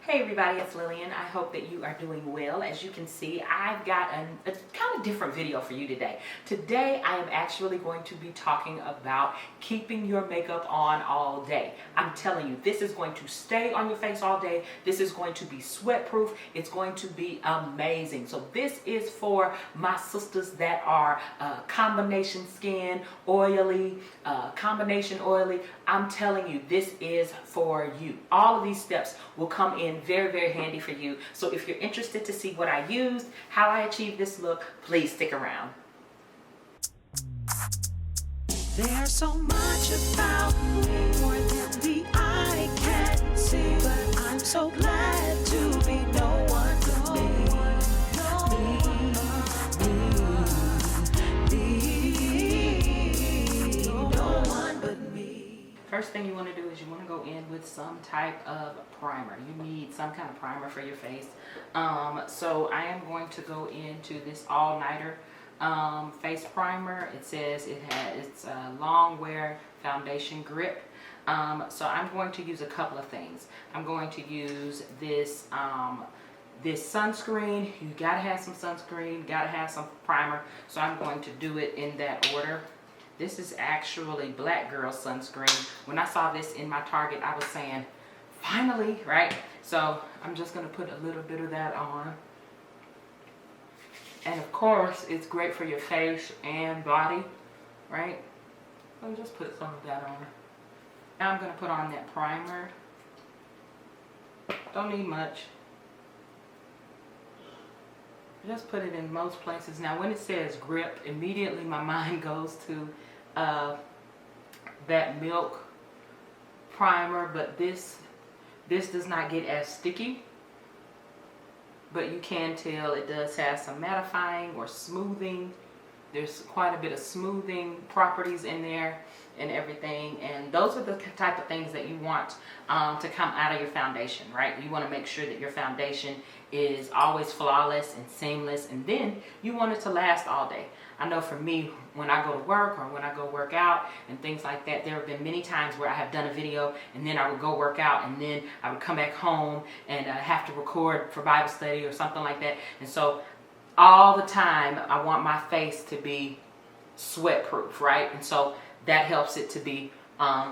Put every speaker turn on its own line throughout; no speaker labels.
Hey everybody, it's Lillian. I hope that you are doing well. As you can see, I've got a kind of different video for you today. Today, I am actually going to be talking about keeping your makeup on all day. I'm telling you, this is going to stay on your face all day. This is going to be sweat proof. It's going to be amazing. So this is for my sisters that are combination skin, oily, combination oily. I'm telling you, this is for you. All of these steps will come in very, very handy for you. So if you're interested to see what I used, how I achieved this look, please stick around.
There's so much about me, more than the eye can see, but I'm so glad to be no one but me. No one but me.
First thing you want to do is you want to go in with some type of primer. You need some kind of primer for your face. So I am going to go into this all-nighter face primer. It says it's a long wear foundation grip. So I'm going to use a couple of things. I'm going to use this this sunscreen. You gotta have some sunscreen, gotta have some primer. So I'm going to do it in that order. This is actually Black Girl sunscreen. When I saw this in my Target, I was saying, finally, right? So I'm just gonna put a little bit of that on. And of course, it's great for your face and body, right? So just put some of that on. Now I'm gonna put on that primer. Don't need much. Just put it in most places. Now when it says grip, immediately my mind goes to that Milk primer, but this does not get as sticky, but you can tell it does have some mattifying or smoothing. There's quite a bit of smoothing properties in there and everything, and those are the type of things that you want to come out of your foundation, right? You want to make sure that your foundation is always flawless and seamless, and then you want it to last all day. I know for me, when I go to work or when I go work out and things like that, there have been many times where I have done a video and then I would go work out and then I would come back home and have to record for Bible study or something like that. And so all the time I want my face to be sweat proof, right? And so that helps it to be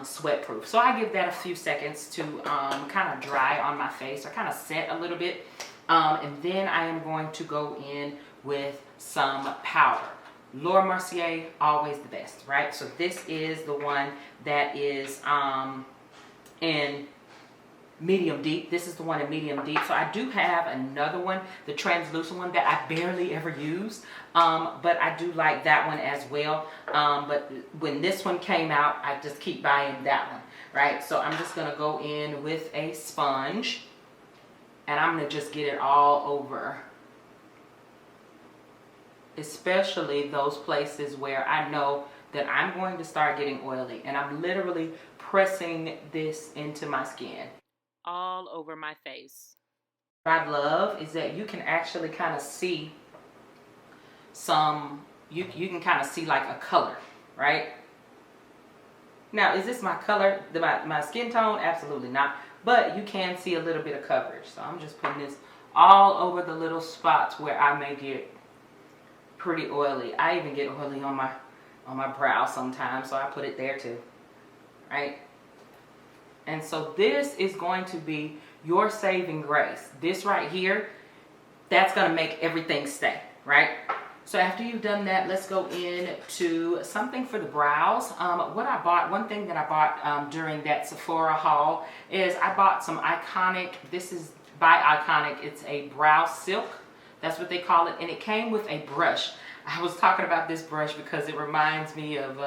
sweat proof. So I give that a few seconds to kind of dry on my face or kind of set a little bit. And then I am going to go in with some powder. Laura Mercier, always the best, right? So this is the one that is in medium deep. This is the one in medium deep. So I do have another one, the translucent one, that I barely ever use, but I do like that one as well. But when this one came out, I just keep buying that one, right? So I'm just gonna go in with a sponge and I'm gonna just get it all over, especially those places where I know that I'm going to start getting oily, and I'm literally pressing this into my skin all over my face. What I love is that you can actually kind of see some, you can kind of see like a color, right? Now, is this my color, my skin tone? Absolutely not. But you can see a little bit of coverage. So I'm just putting this all over the little spots where I may get pretty oily. I even get oily on my brow sometimes, so I put it there too, right? And so this is going to be your saving grace. This right here, that's gonna make everything stay, right? So after you've done that, let's go into something for the brows. One thing that I bought during that Sephora haul is I bought some Iconic, this is by Iconic, it's a brow silk. That's what they call it, and it came with a brush. I was talking about this brush because it reminds me of,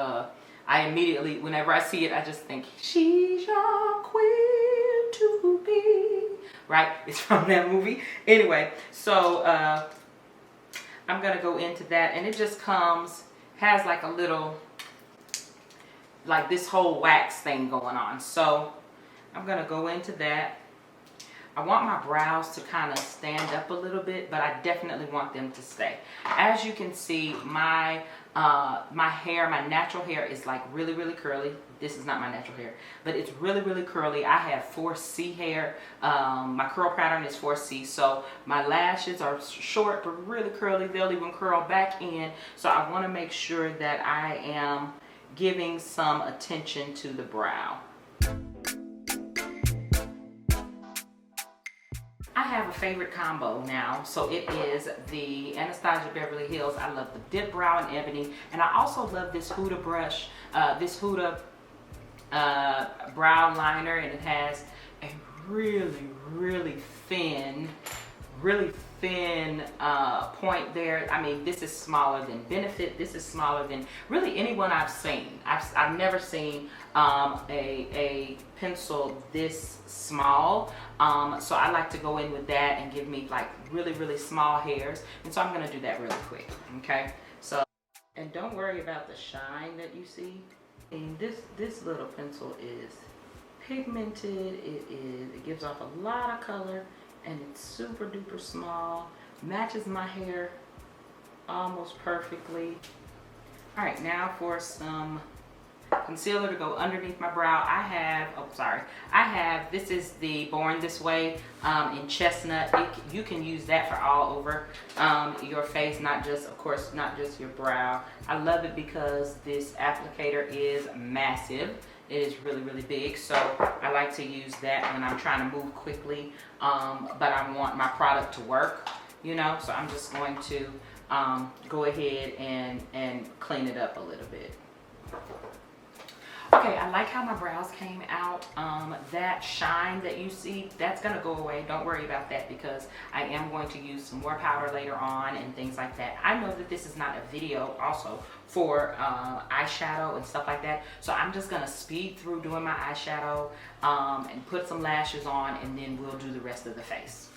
I immediately, whenever I see it, I just think, she's your queen to be, right? It's from that movie. Anyway, so I'm gonna go into that, and it just has like a little, like this whole wax thing going on. So I'm gonna go into that. I want my brows to kind of stand up a little bit, but I definitely want them to stay. As you can see, my hair, my natural hair is like really, really curly. This is not my natural hair, but it's really, really curly. I have 4C hair. My curl pattern is 4C, so my lashes are short but really curly. They'll even curl back in. So I want to make sure that I am giving some attention to the brow. I have a favorite combo now, so it is the Anastasia Beverly Hills. I love the Dip Brow in Ebony, and I also love this Huda brush, this Huda brow liner, and it has a really, really thin point there. I mean, this is smaller than Benefit. This is smaller than really anyone I've seen. I've never seen a pencil this small. So I like to go in with that and give me like really, really small hairs. And so I'm gonna do that really quick, okay? So, and don't worry about the shine that you see. And this little pencil is pigmented. It gives off a lot of color, and it's super duper small. Matches my hair almost perfectly. All right, now for some concealer to go underneath my brow. I have, this is the Born This Way in Chestnut. You can use that for all over your face, not just, of course, not just your brow. I love it because this applicator is massive. It is really, really big, so I like to use that when I'm trying to move quickly, but I want my product to work, you know, so I'm just going to go ahead and clean it up a little bit. Okay, I like how my brows came out. That shine that you see, that's gonna go away. Don't worry about that because I am going to use some more powder later on and things like that. I know that this is not a video also for eyeshadow and stuff like that. So I'm just gonna speed through doing my eyeshadow and put some lashes on, and then we'll do the rest of the face.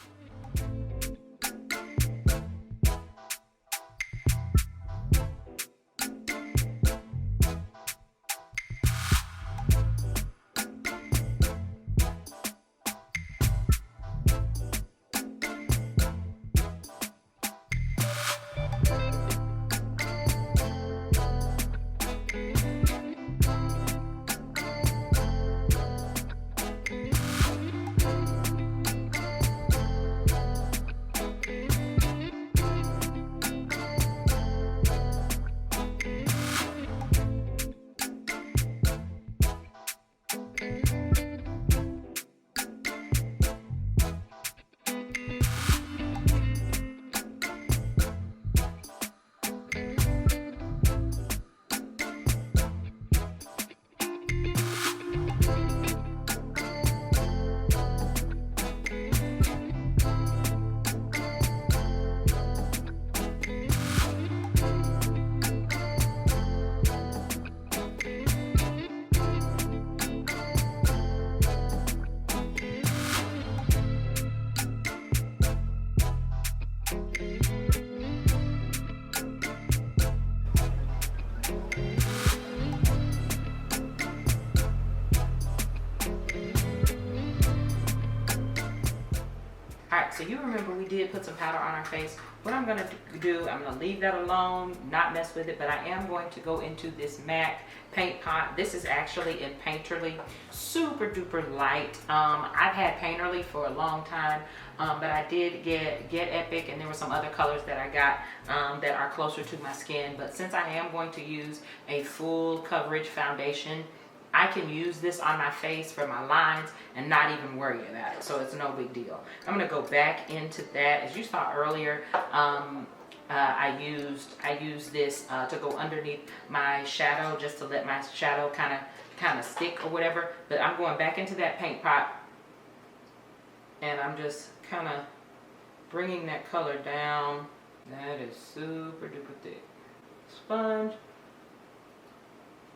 So you remember we did put some powder on our face. What I'm gonna do, I'm gonna leave that alone, not mess with it, but I am going to go into this MAC paint pot. This is actually in Painterly, super duper light. I've had Painterly for a long time, but I did get Epic, and there were some other colors that I got that are closer to my skin. But since I am going to use a full coverage foundation, I can use this on my face for my lines and not even worry about it, so it's no big deal. I'm gonna go back into that. As you saw earlier, I used this to go underneath my shadow, just to let my shadow kind of stick or whatever. But I'm going back into that paint pot, and I'm just kind of bringing that color down. That is super duper thick. Sponge.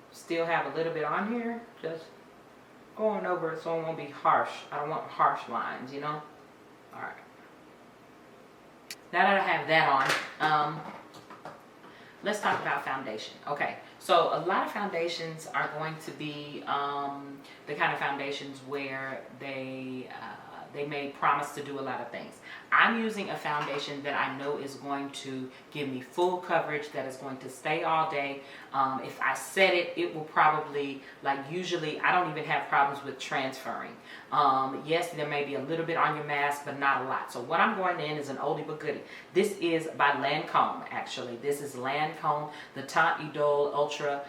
Still have a little bit on here, just going over it so it won't be harsh. I don't want harsh lines, you know? All right. Now that I have that on, let's talk about foundation. Okay, so a lot of foundations are going to be the kind of foundations where they they may promise to do a lot of things. I'm using a foundation that I know is going to give me full coverage, that is going to stay all day. If I set it, it will probably, like usually, I don't even have problems with transferring. Yes, there may be a little bit on your mask, but not a lot. So what I'm going in is an oldie but goodie. This is by Lancome, actually. This is Lancome, the Teint Idole Ultra,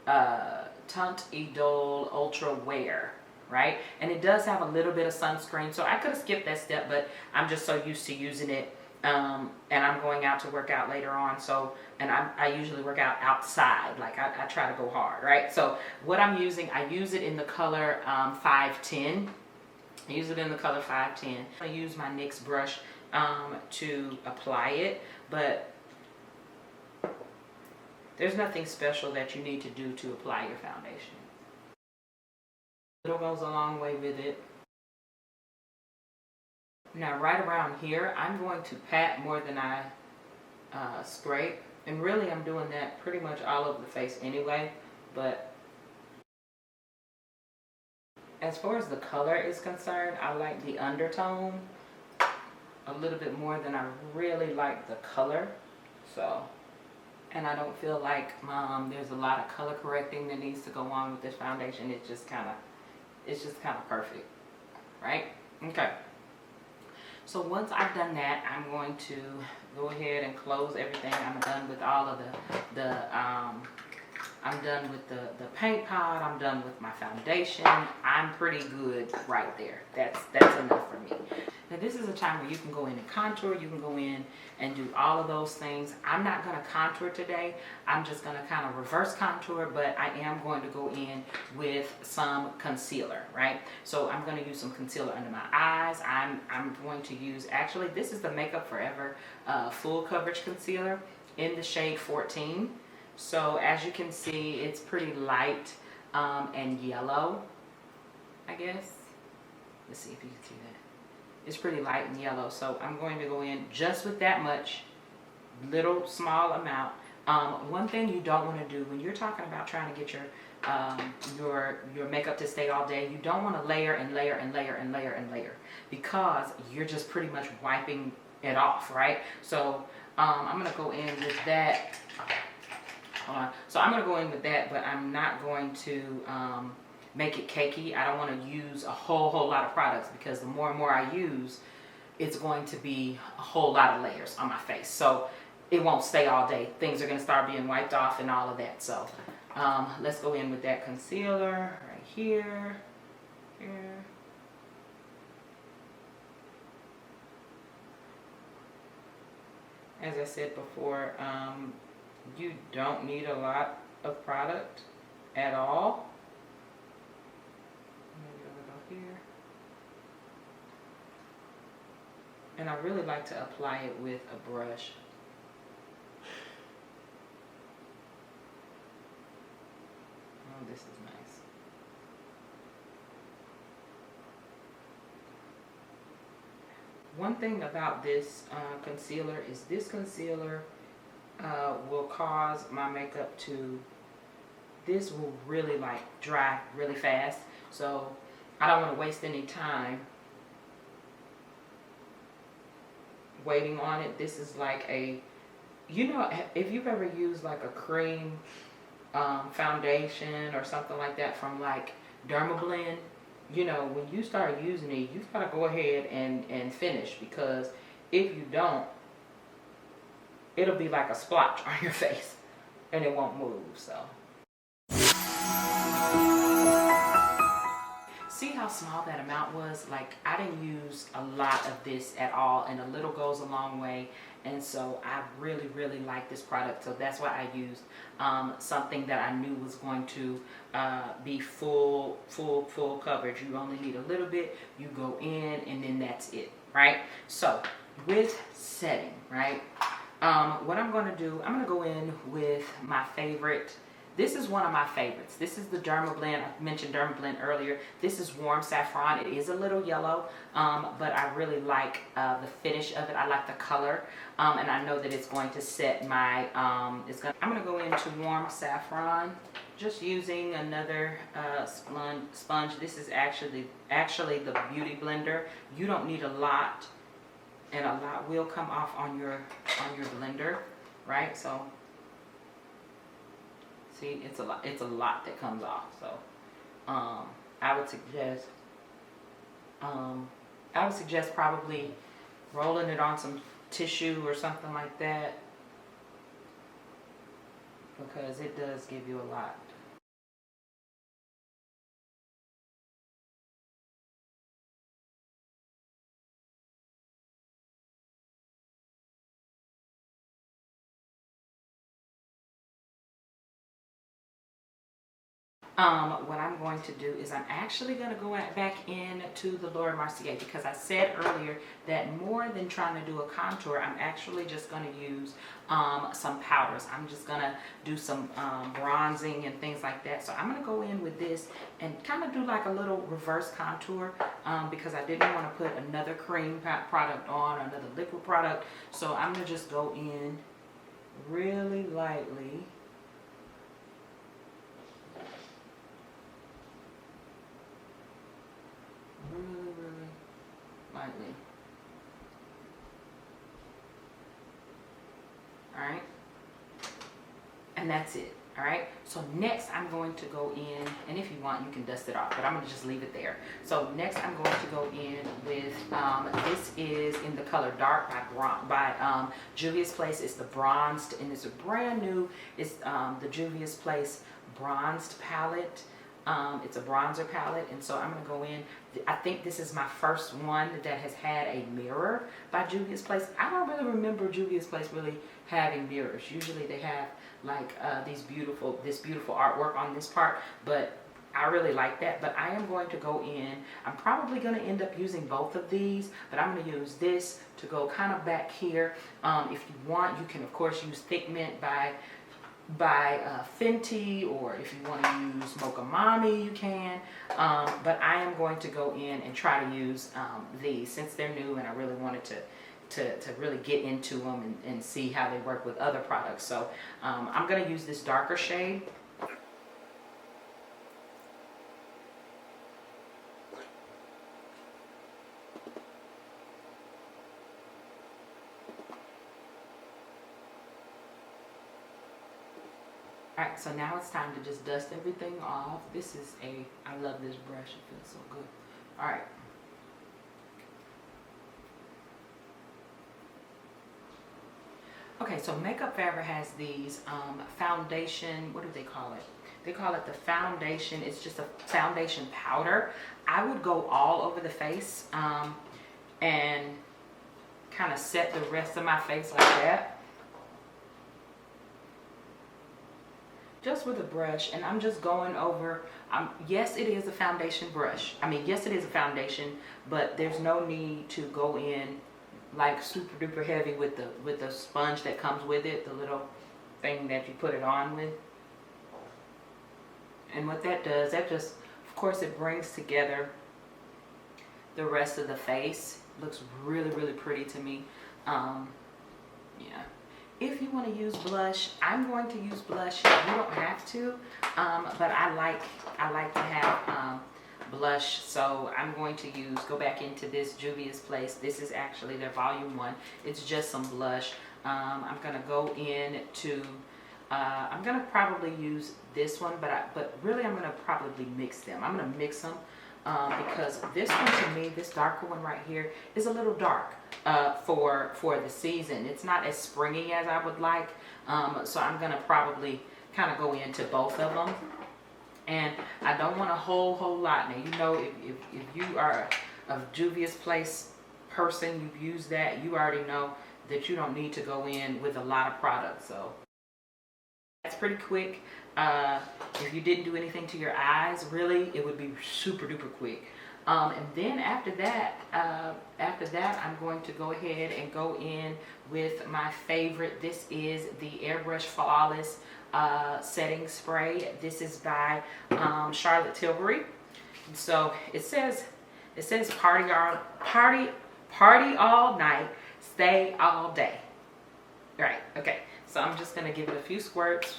Teint Idole Ultra Wear. Right? And it does have a little bit of sunscreen, so I could have skipped that step, but I'm just so used to using it, and I'm going out to work out later on, so, and I usually work out outside, like I try to go hard, right? So what I'm using, I use it in the color 510. I use it in the color 510. I use my NYX brush to apply it, but there's nothing special that you need to do to apply your foundation. It goes a long way with it. Now right around here, I'm going to pat more than I scrape. And really I'm doing that pretty much all over the face anyway. But as far as the color is concerned, I like the undertone a little bit more than I really like the color. So, and I don't feel like there's a lot of color correcting that needs to go on with this foundation. It's just kind of perfect, right? Okay. So once I've done that, I'm going to go ahead and close everything. I'm done with all of I'm done with the paint pot. I'm done with my foundation. I'm pretty good right there. That's enough for me. Now this is a time where you can go in and contour. You can go in and do all of those things. I'm not going to contour today. I'm just going to kind of reverse contour, but I am going to go in with some concealer, right? So I'm going to use some concealer under my eyes. I'm going to use, actually, this is the Makeup Forever full coverage concealer in the shade 14. So as you can see, it's pretty light and yellow, I guess. Let's see if you can see that. It's pretty light and yellow. So I'm going to go in just with that much, little small amount. One thing you don't want to do when you're talking about trying to get your makeup to stay all day, you don't want to layer and layer and layer and layer and layer, because you're just pretty much wiping it off, right? So I'm going to go in with that. So I'm going to go in with that, but I'm not going to make it cakey. I don't want to use a whole lot of products, because the more and more I use, it's going to be a whole lot of layers on my face. So it won't stay all day. Things are going to start being wiped off and all of that. So let's go in with that concealer right here. As I said before, you don't need a lot of product at all. Maybe a little here. And I really like to apply it with a brush. Oh, this is nice. One thing about this concealer is this concealer will cause my makeup to, this will really like dry really fast. So I don't want to waste any time waiting on it. This is like a, you know, if you've ever used like a cream foundation or something like that from like Dermablend, you know, when you start using it, you've got to go ahead and finish, because if you don't, it'll be like a splotch on your face and it won't move. So see how small that amount was? Like, I didn't use a lot of this at all, and a little goes a long way. And so I really like this product. So that's why I used something that I knew was going to be full coverage. You only need a little bit. You go in and then that's it, right? So with setting, right? What I'm going to do, I'm going to go in with my favorite. This is one of my favorites. This is the Dermablend. I mentioned Dermablend earlier. This is Warm Saffron. It is a little yellow, but I really like the finish of it. I like the color, and I know that it's going to set my, I'm going to go into Warm Saffron, just using another sponge. This is actually the beauty blender. You don't need a lot, and a lot will come off on your blender, right? So see, it's a lot that comes off. So I would suggest probably rolling it on some tissue or something like that, because it does give you a lot. What I'm going to do is I'm actually going to go back into the Laura Mercier, because I said earlier that more than trying to do a contour, I'm actually just going to use some powders. I'm just going to do some bronzing and things like that. So I'm going to go in with this and kind of do like a little reverse contour, because I didn't want to put another cream product on, another liquid product. So I'm going to just go in really lightly. Really lightly. All right, and that's it. All right, so next I'm going to go in, and if you want you can dust it off, but I'm going to just leave it there. So next I'm going to go in with this is in the color Dark by Juvia's Place. It's the bronzed, and it's a brand new, it's the Juvia's Place bronzed palette. It's a bronzer palette, and so I'm going to go in. I think this is my first one that has had a mirror by Juvia's Place. I don't really remember Juvia's Place really having mirrors. Usually they have like this beautiful artwork on this part, but I really like that. But I am going to go in. I'm probably going to end up using both of these, but I'm going to use this to go kind of back here. If you want, you can of course use Thick Mint by Fenty, or if you want to use Mocha Mami, you can. But I am going to go in and try to use these since they're new, and I really wanted to really get into them and see how they work with other products. So I'm going to use this darker shade. Alright, so now it's time to just dust everything off. I love this brush, it feels so good. Alright. Okay, so Makeup Forever has these foundation, what do they call it? They call it the foundation, it's just a foundation powder. I would go all over the face and kind of set the rest of my face like that. Just with a brush, and I'm just going over. Yes, it is a foundation brush. Yes, it is a foundation, but there's no need to go in like super duper heavy with the sponge that comes with it, the little thing that you put it on with. And what that does, that just, of course, it brings together the rest of the face. Looks really, really pretty to me. Yeah. If you want to use blush, I'm going to use blush. You don't have to, but I like to have blush, so I'm going to go back into this Juvia's Place. This is actually their volume 1. It's just some blush. I'm gonna go into. I'm gonna probably use this one, but really I'm gonna probably mix them. I'm gonna mix them. Because this one to me, this darker one right here, is a little dark for the season. It's not as springy as I would like, so I'm gonna probably kind of go into both of them. And I don't want a whole lot. Now, you know, if you are a Juvia's Place person, you've used that, you already know that you don't need to go in with a lot of product. So that's pretty quick. If you didn't do anything to your eyes, really, it would be super duper quick. And then after that, I'm going to go ahead and go in with my favorite. This is the Airbrush Flawless setting spray. This is by Charlotte Tilbury. So it says party all night, stay all day. Right? Okay. So I'm just gonna give it a few squirts.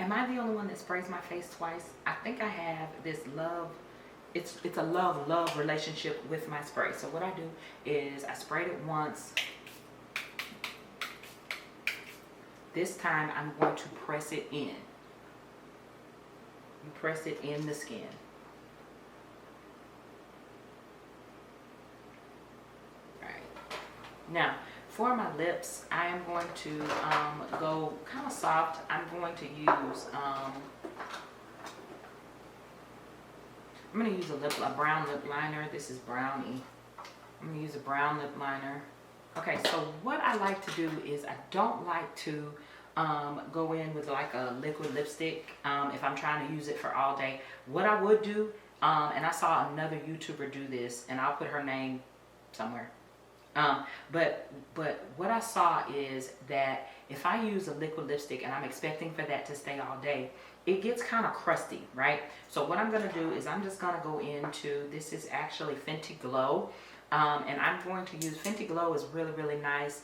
Am I the only one that sprays my face twice? I think I have this love, it's a love relationship with my spray. So what I do is I sprayed it once. This time I'm going to press it in. You press it in the skin. Right. Now, for my lips, I am going to go kind of soft. I'm going to use a brown lip liner. This is Brownie. I'm going to use a brown lip liner. Okay, so what I like to do is I don't like to go in with like a liquid lipstick if I'm trying to use it for all day. What I would do, and I saw another YouTuber do this, and I'll put her name somewhere. But what I saw is that if I use a liquid lipstick and I'm expecting for that to stay all day, it gets kind of crusty, right? So what I'm going to do is I'm just going to go into, this is actually Fenty Glow. And I'm going to use, Fenty Glow is really nice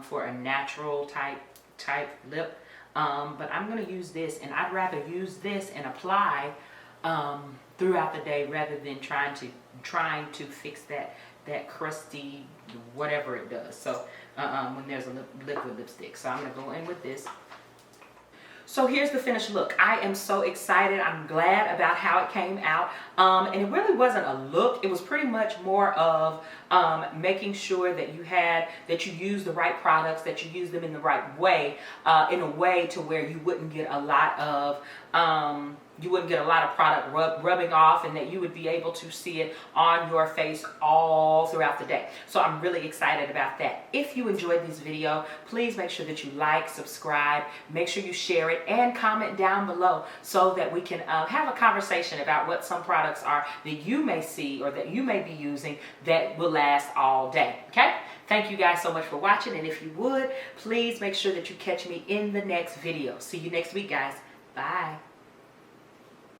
for a natural type lip. But I'm going to use this, and I'd rather use this and apply throughout the day rather than trying to fix that crusty whatever it does. So when there's a liquid lipstick. So I'm going to go in with this. So here's the finished look. I am so excited. I'm glad about how it came out. And it really wasn't a look. It was pretty much more of making sure that you use the right products, that you use them in the right way, in a way to where you wouldn't get a lot of product rubbing off, and that you would be able to see it on your face all throughout the day. So I'm really excited about that. If you enjoyed this video, please make sure that you like, subscribe, make sure you share it, and comment down below so that we can have a conversation about what some products are that you may see or that you may be using that will last all day. Okay? Thank you guys so much for watching, and if you would, please make sure that you catch me in the next video. See you next week, guys. Bye.